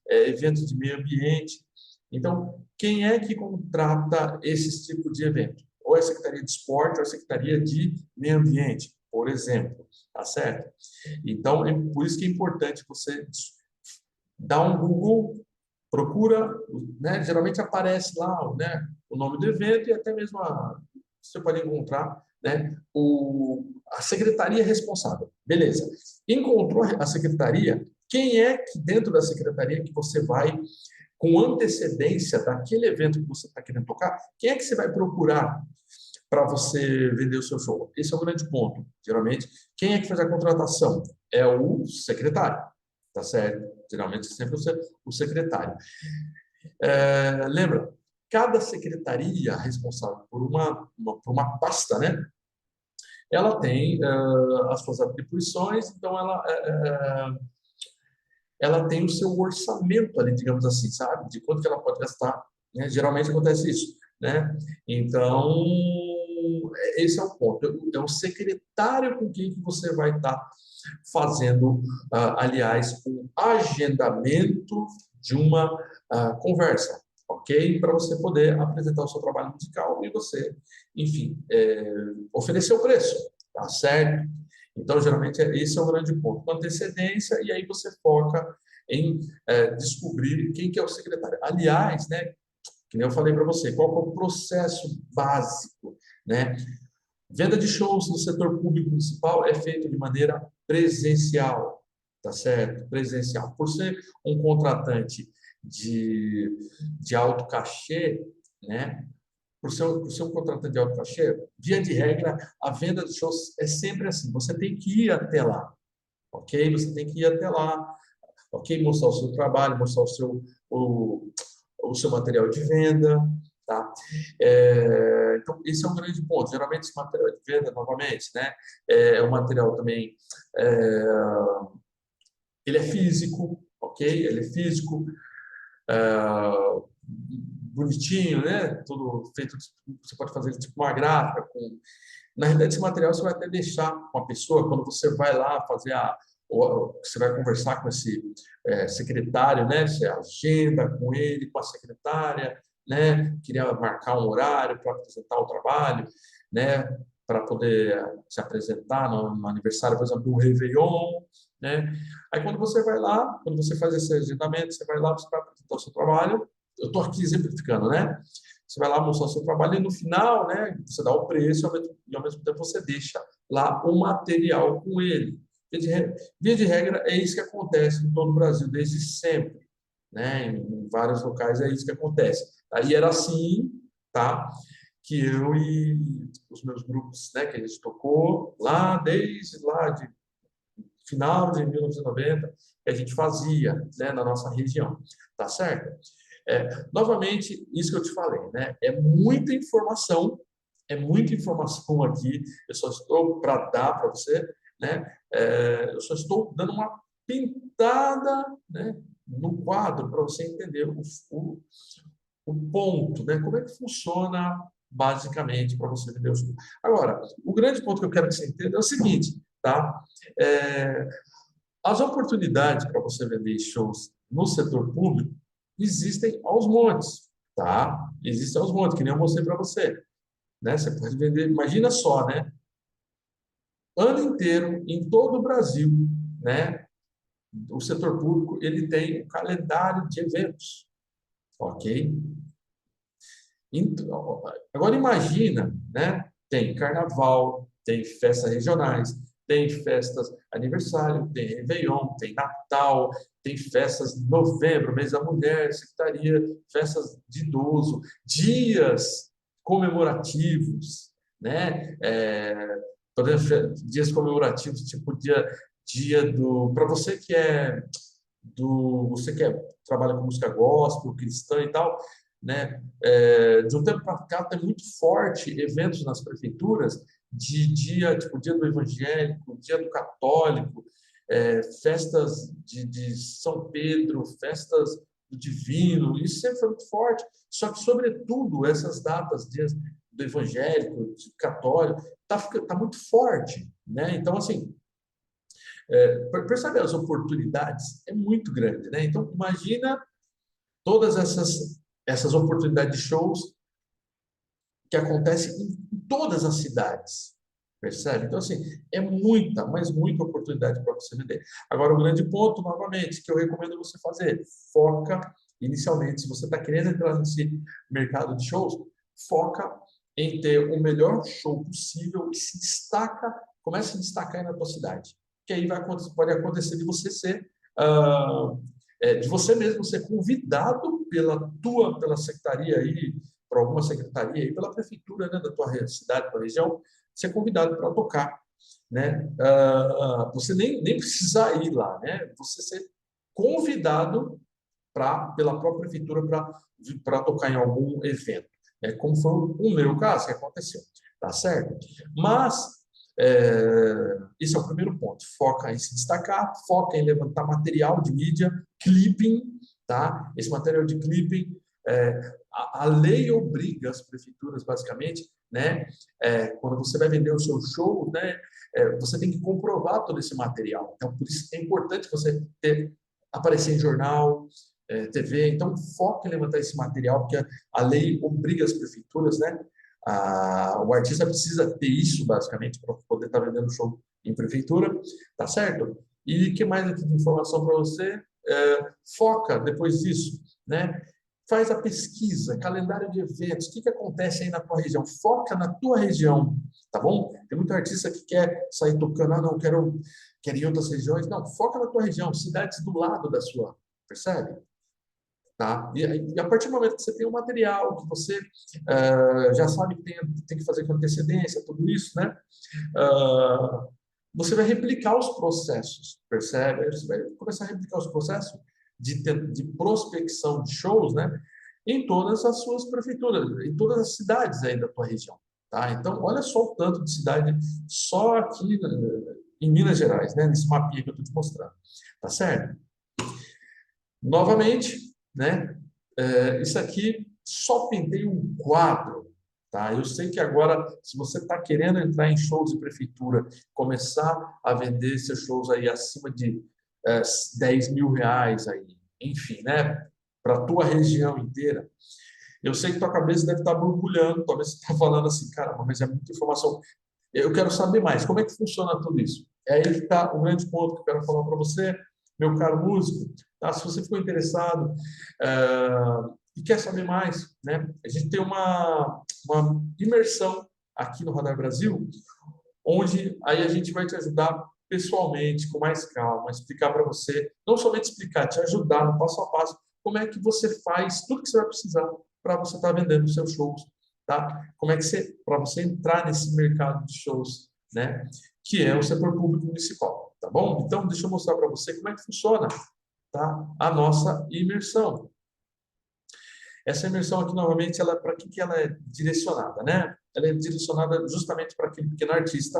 eventos de meio ambiente. Então, quem é que contrata esse tipo de evento? Ou é a Secretaria de Esporte ou a Secretaria de Meio Ambiente, por exemplo. Tá certo? Então, é por isso que é importante você dar um Google, procura, né? Geralmente aparece lá, né, o nome do evento e até mesmo você pode encontrar, né, a secretaria responsável. Beleza. Encontrou a secretaria, quem é que dentro da secretaria que você vai, com antecedência daquele evento que você está querendo tocar, quem é que você vai procurar para você vender o seu show? Esse é o grande ponto. Geralmente, quem é que faz a contratação? É o secretário, tá certo? Geralmente, sempre o secretário. Lembra, cada secretaria responsável por uma pasta, né? Ela tem as suas atribuições, então ela tem o seu orçamento ali, digamos assim, sabe? De quanto que ela pode gastar, né? Geralmente acontece isso, né? Então, esse é o ponto. É o secretário com quem que você vai estar fazendo, aliás, um agendamento de uma conversa, ok? Para você poder apresentar o seu trabalho musical e você, enfim, oferecer o preço, tá certo? Então, geralmente, esse é o grande ponto. Com antecedência, e aí você foca em descobrir quem que é o secretário. Aliás, né, que nem eu falei para você, qual que é o processo básico, né? Venda de shows no setor público municipal é feita de maneira presencial, tá certo? Presencial. Por ser um contratante de alto cachê, né? Por ser um contratante de alto cachê, via de regra, a venda de shows é sempre assim. Você tem que ir até lá, ok? Você tem que ir até lá, ok? Mostrar o seu trabalho, mostrar o seu material de venda, tá? Então, esse é um grande ponto. Geralmente, esse material de venda, novamente, né? É um material também, é, ele é físico, ok? Ele é físico, bonitinho, né? Tudo feito, você pode fazer tipo uma gráfica com... Na realidade, esse material você vai até deixar com a pessoa quando você vai lá fazer você vai conversar com esse secretário, né? Você agenda com ele, com a secretária, né? Queria marcar um horário para apresentar o trabalho, né? Para poder se apresentar no aniversário, por exemplo, do Réveillon, né? Aí quando você vai lá, quando você faz esse agendamento, você vai lá, você vai apresentar o seu trabalho. Eu estou aqui exemplificando, né? Você vai lá mostrar o seu trabalho e no final, né, você dá o preço e ao mesmo tempo você deixa lá o material com ele. Via de regra, é isso que acontece em todo o Brasil, desde sempre, né? Em vários locais é isso que acontece. Aí era assim, tá? Que eu e os meus grupos, né, que a gente tocou lá desde lá de final de 1990, que a gente fazia, né, na nossa região, tá certo? Novamente, isso que eu te falei, né? É muita informação aqui. Eu só estou para dar para você, né? Eu só estou dando uma pintada, né, no quadro para você entender o ponto, né? Como é que funciona basicamente para você vender o seu. Agora, o grande ponto que eu quero que você entenda é o seguinte, tá? É, as oportunidades para você vender shows no setor público existem aos montes, tá? Existem aos montes, que nem eu mostrei para você, né? Você pode vender, imagina só, né? Ano inteiro, em todo o Brasil, né? o setor público ele tem um calendário de eventos, ok? Então, agora imagina, né? Tem carnaval, tem festas regionais, tem festas aniversário, tem Réveillon, tem Natal, tem festas de novembro, mês da mulher, secretaria, festas de idoso, dias comemorativos, né? Por exemplo, dias comemorativos, tipo dia do, para você que é você que trabalha com música gospel, cristã e tal, né? De um tempo para cá tem muito forte eventos nas prefeituras de dia, tipo dia do evangélico, dia do católico, festas de São Pedro, festas do divino, isso sempre foi muito forte. Só que, sobretudo, essas datas, dias do evangélico, do católico, tá muito forte, né? Então, assim, percebe as oportunidades? É muito grande, né? Então, imagina todas essas oportunidades de shows que acontecem em todas as cidades, percebe? Então, assim, é muita, mas muita oportunidade para você vender. Agora, o grande ponto, novamente, que eu recomendo você fazer, foca inicialmente, se você está querendo entrar nesse mercado de shows, foca em ter o melhor show possível e se destaca, comece a se destacar aí na tua cidade. Que aí pode acontecer de você ser de você mesmo ser convidado pela secretaria aí, por alguma secretaria aí, pela prefeitura, né, da tua cidade, da tua região, ser convidado para tocar, né? Você nem precisar ir lá, né? Você ser convidado pela própria prefeitura para tocar em algum evento, como foi o meu caso que aconteceu, tá certo? Mas esse é o primeiro ponto. Foca em se destacar, foca em levantar material de mídia, clipping, tá? Esse material de clipping, a lei obriga as prefeituras, basicamente, né? Quando você vai vender o seu show, né? Você tem que comprovar todo esse material. Então, por isso é importante você aparecer em jornal, TV. Então, foca em levantar esse material, porque a lei obriga as prefeituras, né? O artista precisa ter isso, basicamente, para poder estar vendendo show em prefeitura, tá certo? E que mais aqui de informação para você? Foca depois disso, né? Faz a pesquisa, calendário de eventos, o que acontece aí na tua região? Foca na tua região, tá bom? Tem muito artista que quer sair tocando, não, quero ir em outras regiões. Não, foca na tua região, cidades do lado da sua, percebe? Tá? E a partir do momento que você tem um material, que você já sabe que tem que fazer com antecedência, tudo isso, né? Uh, você vai replicar os processos, percebe? Você vai começar a replicar os processos de prospecção de shows, né? Em todas as suas prefeituras, em todas as cidades aí da tua região, tá? Então, olha só o tanto de cidade só aqui em Minas Gerais, né? Nesse mapinha que eu estou te mostrando, tá certo? Novamente, né? Isso aqui só pintei um quadro, tá? Eu sei que agora, se você está querendo entrar em shows de prefeitura, começar a vender seus shows aí acima de 10 mil reais aí, enfim, né? Para a tua região inteira, eu sei que tua cabeça deve estar borbulhando, talvez você está falando assim, caramba, mas é muita informação. Eu quero saber mais, como é que funciona tudo isso? É aí que está o grande ponto que eu quero falar para você, meu caro músico. Tá? Se você ficou interessado e quer saber mais, né? A gente tem uma imersão aqui no Radar Brasil, onde aí a gente vai te ajudar pessoalmente, com mais calma, explicar para você, não somente explicar, te ajudar no passo a passo, como é que você faz tudo que você vai precisar para você estar vendendo os seus shows, tá? Como é que para você entrar nesse mercado de shows, né? Que é o setor público municipal, tá bom? Então, deixa eu mostrar para você como é que funciona, tá? A nossa imersão. Essa imersão aqui, novamente, ela para que ela é direcionada, né? Ela é direcionada justamente para aquele pequeno artista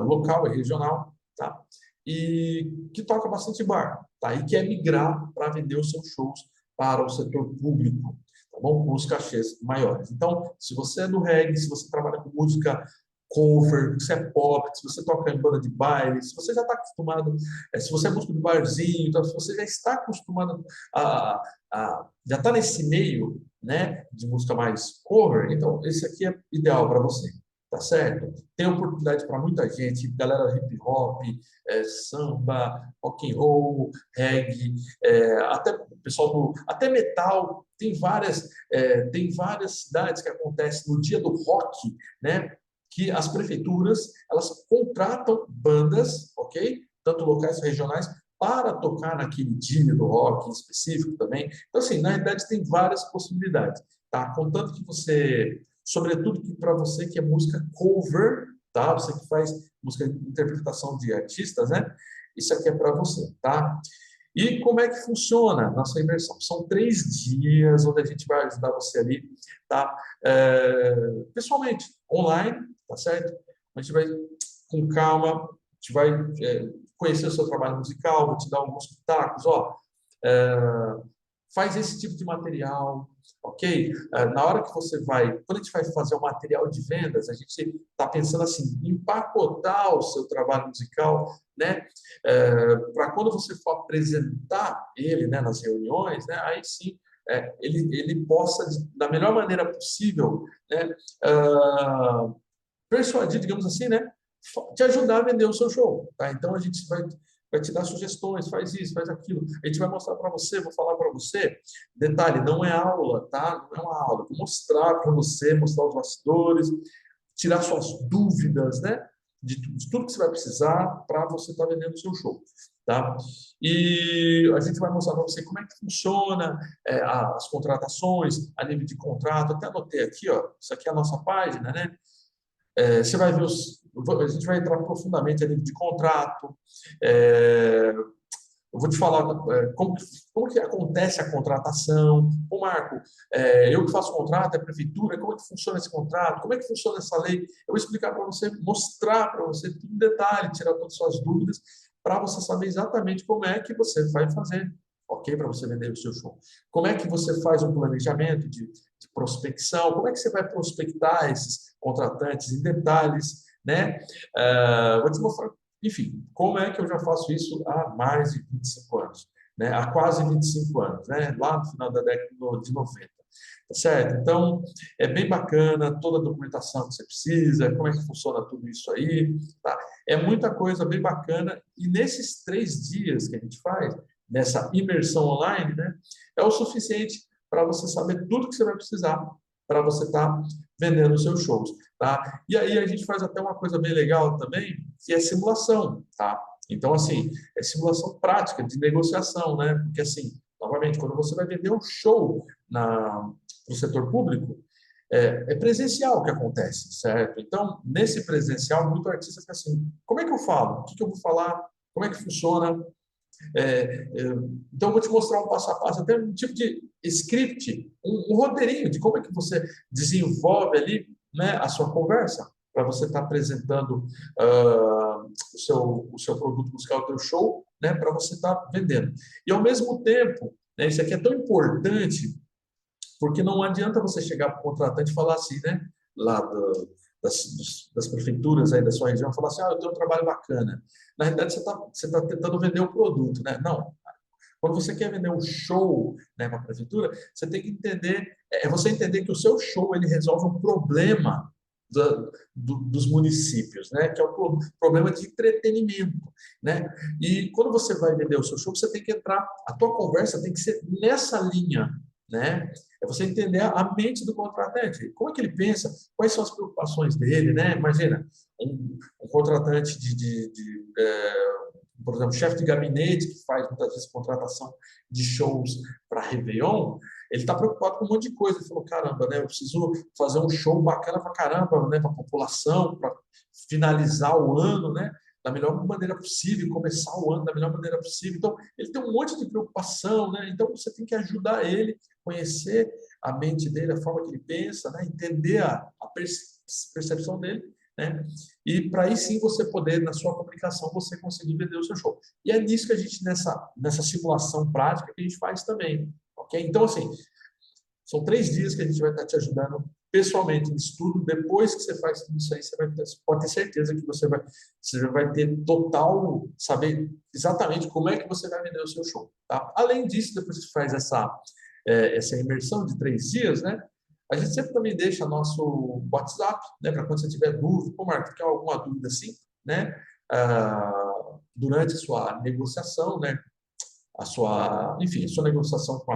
local e regional, tá? E que toca bastante bar, tá? E quer migrar para vender os seus shows para o setor público, tá bom? Com os cachês maiores. Então, se você é do reggae, se você trabalha com música cover, se é pop, se você toca em banda de baile, se você já está acostumado, se você é músico de barzinho, então, se você já está acostumado já está nesse meio, né, de música mais cover, então esse aqui é ideal para você, tá certo? Tem oportunidade para muita gente, galera hip hop, samba, rock and roll, reggae, até pessoal até metal. Tem várias cidades que acontecem no dia do rock, né? Que as prefeituras elas contratam bandas, ok? Tanto locais regionais para tocar naquele dia do rock em específico também. Então, assim, na realidade tem várias possibilidades, tá? Contanto que você, sobretudo que para você que é música cover, tá? Você que faz música de interpretação de artistas, né? Isso aqui é para você, tá? E como é que funciona a nossa imersão? São 3 dias onde a gente vai ajudar você ali, tá? Pessoalmente, online, tá certo? A gente vai com calma, a gente vai conhecer o seu trabalho musical, vou te dar alguns pitacos, ó. É, faz esse tipo de material, ok? Na hora que você vai, quando a gente vai fazer o material de vendas, a gente está pensando assim, empacotar o seu trabalho musical, né? Para quando você for apresentar ele, né, nas reuniões, né? Aí sim, ele possa, da melhor maneira possível, né? Persuadir, digamos assim, né? Te ajudar a vender o seu show, tá? Então a gente vai te dar sugestões, faz isso, faz aquilo. A gente vai mostrar para você, vou falar para você. Detalhe, não é aula, tá? Não é uma aula. Vou mostrar para você, mostrar os bastidores, tirar suas dúvidas, né? De tudo que você vai precisar para você estar vendendo o seu show, tá? E a gente vai mostrar para você como é que funciona as contratações, a nível de contrato. Até anotei aqui, ó. Isso aqui é a nossa página, né? Você vai ver a gente vai entrar profundamente a nível de contrato. Eu vou te falar como que acontece a contratação. Ô, Marco, eu que faço contrato, é a prefeitura, como é que funciona esse contrato? Como é que funciona essa lei? Eu vou explicar para você, mostrar para você tudo em detalhe, tirar todas as suas dúvidas, para você saber exatamente como é que você vai fazer, ok? Para você vender o seu show. Como é que você faz um planejamento de prospecção? Como é que você vai prospectar esses contratantes em detalhes, né? Vou te mostrar, enfim, como é que eu já faço isso há mais de 25 anos, né? Há quase 25 anos, né? Lá no final da década de 90. Tá certo? Então, é bem bacana toda a documentação que você precisa, como é que funciona tudo isso aí, tá? É muita coisa bem bacana e nesses 3 dias que a gente faz, nessa imersão online, né? É o suficiente para você saber tudo que você vai precisar para você estar vendendo os seus shows, tá? E aí a gente faz até uma coisa bem legal também, que é simulação, tá? Então, assim, é simulação prática de negociação, né? Porque, assim, novamente, quando você vai vender um show no setor público, é presencial que acontece, certo? Então, nesse presencial, muito artista fica assim, como é que eu falo? O que que eu vou falar? Como é que funciona? Então, eu vou te mostrar um passo a passo, até um tipo de script, um roteirinho de como é que você desenvolve ali, né, a sua conversa, para você estar apresentando o seu produto musical, o seu show, né, para você estar vendendo. E, ao mesmo tempo, né, isso aqui é tão importante, porque não adianta você chegar para o contratante e falar assim, né, lá das prefeituras aí da sua região, falar assim, eu tenho um trabalho bacana. Na realidade, você tá tentando vender o produto, né? Não. Quando você quer vender um show, né, para a prefeitura, você tem que entender, você entender que o seu show ele resolve um problema dos municípios, né? Que é o problema de entretenimento, né? E quando você vai vender o seu show, você tem que entrar, a tua conversa tem que ser nessa linha, né? É você entender a mente do contratante, como é que ele pensa, quais são as preocupações dele, né? Imagina, um contratante por exemplo, chefe de gabinete que faz muitas vezes contratação de shows para Réveillon, ele está preocupado com um monte de coisa. Ele falou, caramba, né, eu preciso fazer um show bacana para caramba, né, para a população, para finalizar o ano, né, da melhor maneira possível, começar o ano da melhor maneira possível. Então, ele tem um monte de preocupação, né? Então, você tem que ajudar ele, conhecer a mente dele, a forma que ele pensa, né? Entender a percepção dele, né? E para aí sim você poder, na sua comunicação, você conseguir vender o seu show. E é nisso que a gente, nessa simulação prática, que a gente faz também, ok? Então, assim, são 3 dias que a gente vai estar te ajudando pessoalmente no estudo. Depois que você faz tudo isso aí, você pode ter certeza que você vai ter total, saber exatamente como é que você vai vender o seu show, tá? Além disso, depois que você faz essa imersão de 3 dias, né? A gente sempre também deixa nosso WhatsApp, né, para quando você tiver dúvida, pô, Marco, quer alguma dúvida assim, né, durante a sua negociação, né, enfim, a sua negociação com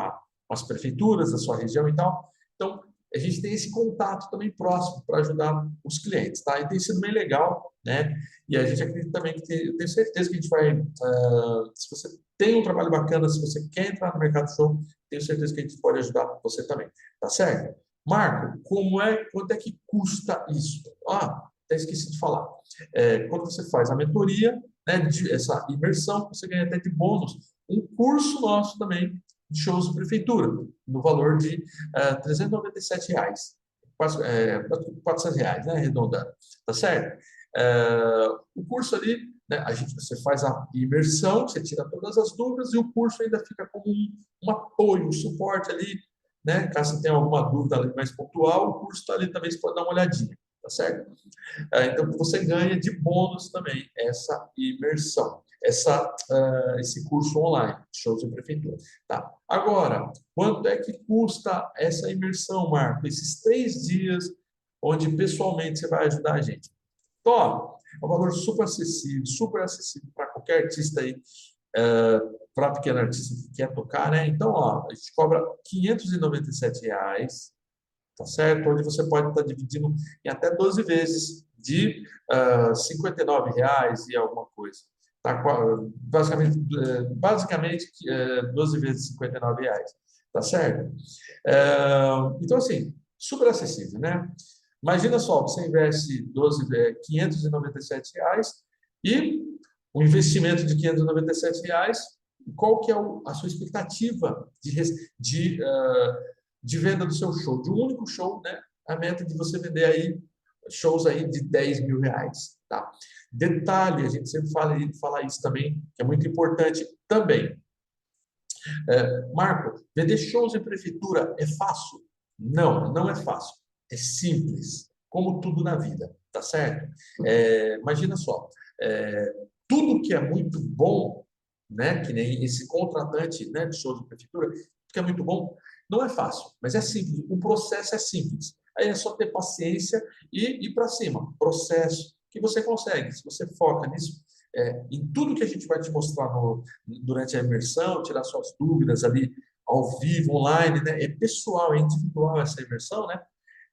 as prefeituras da sua região e tal. Então, a gente tem esse contato também próximo para ajudar os clientes, tá? E tem sido bem legal, né? E a gente acredita também eu tenho certeza que a gente vai, se você tem um trabalho bacana, se você quer entrar no mercado show, tenho certeza que a gente pode ajudar você também, tá certo? Marco, quanto é que custa isso? Até esqueci de falar. Quando você faz a mentoria, né, essa imersão, você ganha até de bônus um curso nosso também de shows de prefeitura, no valor de R$ 397, quase, R$ 400, né, arredondando, tá certo? O curso ali, né, você faz a imersão, você tira todas as dúvidas e o curso ainda fica como um apoio, um suporte ali, né? Caso você tenha alguma dúvida ali mais pontual, o curso está ali também, você pode dar uma olhadinha, tá certo? Então, você ganha de bônus também essa imersão, esse curso online, shows de prefeitura. Tá? Agora, quanto é que custa essa imersão, Marco? Esses 3 dias onde pessoalmente você vai ajudar a gente. Então, ó, é um valor super acessível para qualquer artista aí, para pequeno artista que quer tocar, né? Então, ó, a gente cobra R$ 597, tá certo? Onde você pode estar dividindo em até 12 vezes de R$ 59 e alguma coisa. Tá? Basicamente 12 vezes R$ 59. Tá certo? Então, assim, super acessível, né? Imagina só, você investe 12, R$ 597 e um investimento de R$ 597, qual que é a sua expectativa de venda do seu show? De um único show, né? A meta de você vender aí shows aí de R$ 10.000, tá? Detalhe, a gente sempre fala isso também, que é muito importante também. Marco, vender shows em prefeitura é fácil? Não, não é fácil. É simples, como tudo na vida, tá certo? Imagina só, tudo que é muito bom, né, que nem esse contratante, né, de shows de prefeitura, que é muito bom, não é fácil, mas é simples. O processo é simples. Aí é só ter paciência e ir para cima. Processo que você consegue. Se você foca nisso, em tudo que a gente vai te mostrar durante a imersão, tirar suas dúvidas ali ao vivo, online, né? É pessoal, é individual essa imersão, né?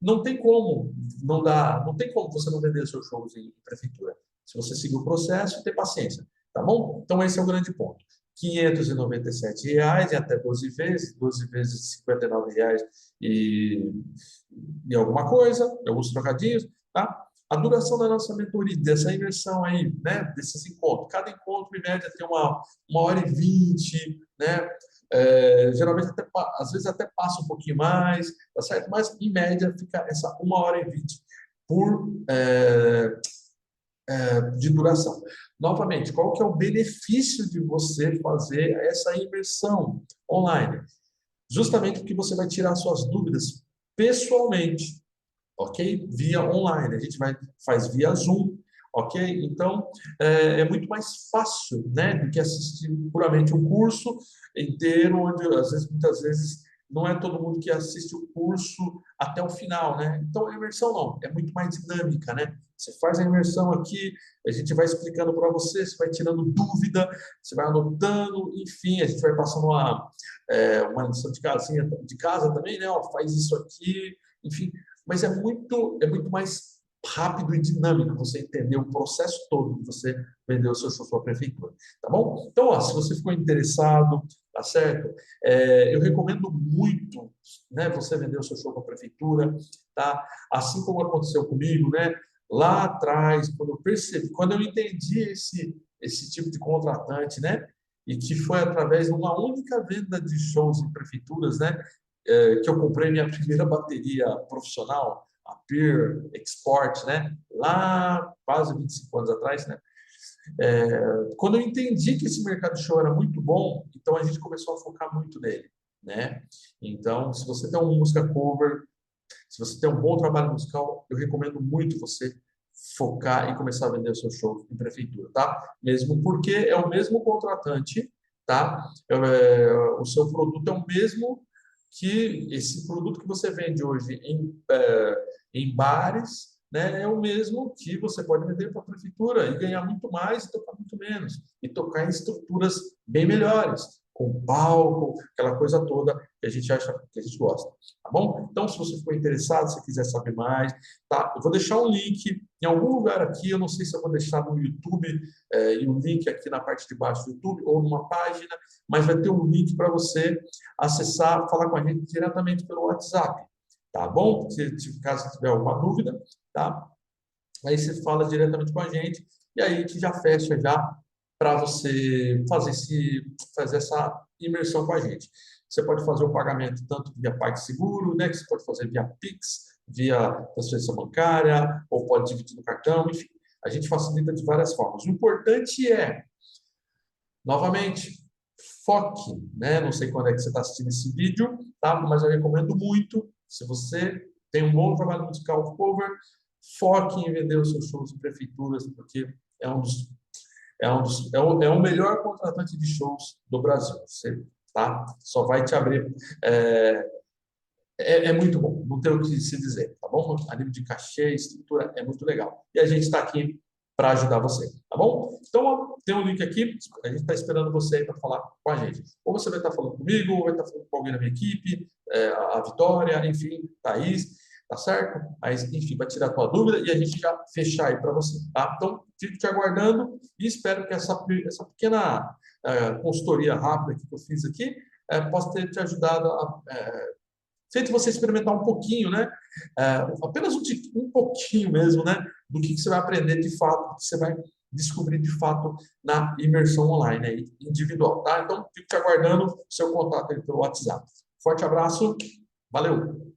Não tem como não tem como você não vender seus shows em prefeitura. Se você seguir o processo e ter paciência, tá bom? Então esse é o grande ponto. R$ 597 em até 12 vezes R$ 59 e alguma coisa, alguns trocadinhos, tá? A duração da nossa mentoria, dessa imersão aí, né, desses encontros, cada encontro, em média, tem uma hora e 20, né? Geralmente, às vezes, até passa um pouquinho mais, tá certo? Mas, em média, fica essa 1 hora e 20 por, de duração. Novamente, qual que é o benefício de você fazer essa imersão online? Justamente porque você vai tirar suas dúvidas pessoalmente, ok? Via online, a gente faz via Zoom, ok? Então, é muito mais fácil, né, do que assistir puramente um curso inteiro, onde, muitas vezes, não é todo mundo que assiste o curso até o final, né? Então, a imersão não, é muito mais dinâmica, né? Você faz a imersão aqui, a gente vai explicando para você, você vai tirando dúvida, você vai anotando, enfim, a gente vai passando uma lição de casa também, né? Ó, faz isso aqui, enfim, mas é muito mais rápido e dinâmico você entender o processo todo de você vender o seu show para a prefeitura, tá bom? Então, ó, se você ficou interessado, tá certo? Eu recomendo muito, né, você vender o seu show para a prefeitura, tá? Assim como aconteceu comigo, né? Lá atrás, quando eu entendi esse tipo de contratante, né? E que foi através de uma única venda de shows em prefeituras, né? Que eu comprei minha primeira bateria profissional, a Peer Export, né? Lá quase 25 anos atrás, né? Quando eu entendi que esse mercado de show era muito bom, então a gente começou a focar muito nele, né? Então, se você tem uma música cover, se você tem um bom trabalho musical, eu recomendo muito você focar e começar a vender o seu show em prefeitura, tá? Mesmo porque é o mesmo contratante, tá? O seu produto é o mesmo que esse produto que você vende hoje em bares, né, é o mesmo que você pode vender para a prefeitura e ganhar muito mais e tocar muito menos. E tocar em estruturas bem melhores, com palco, aquela coisa toda que a gente acha, que a gente gosta. Tá bom? Então, se você for interessado, se quiser saber mais, tá? Eu vou deixar um link em algum lugar aqui, eu não sei se eu vou deixar no YouTube, e o link aqui na parte de baixo do YouTube, ou numa página, mas vai ter um link para você acessar, falar com a gente diretamente pelo WhatsApp. Tá bom? Se caso tiver alguma dúvida, tá? Aí você fala diretamente com a gente e aí a gente já fecha já para você fazer essa imersão com a gente. Você pode fazer o pagamento tanto via PagSeguro, né, que você pode fazer via Pix, via transferência bancária, ou pode dividir no cartão, enfim. A gente facilita de várias formas. O importante é, novamente, foque, né? Não sei quando é que você está assistindo esse vídeo, tá? Mas eu recomendo muito, se você tem um bom trabalho musical cover, foque em vender os seus shows em prefeituras, porque é o melhor contratante de shows do Brasil. Você, tá? Só vai te abrir. É muito bom, não tem o que se dizer, tá bom? A nível de cachê, estrutura, é muito legal. E a gente está aqui para ajudar você, tá bom? Então, ó, tem um link aqui, a gente está esperando você aí para falar com a gente. Ou você vai estar falando comigo, ou vai estar falando com alguém da minha equipe, a Vitória, enfim, Thaís, tá certo? Mas, enfim, vai tirar a tua dúvida e a gente já fechar aí para você, tá? Então, fico te aguardando e espero que essa pequena consultoria rápida que eu fiz aqui possa ter te ajudado a feito você experimentar um pouquinho, né? Apenas um pouquinho mesmo, né? Do que você vai aprender de fato, que você vai descobrir de fato na imersão online, aí, individual, tá? Então, fico te aguardando o seu contato aí pelo WhatsApp. Forte abraço, valeu!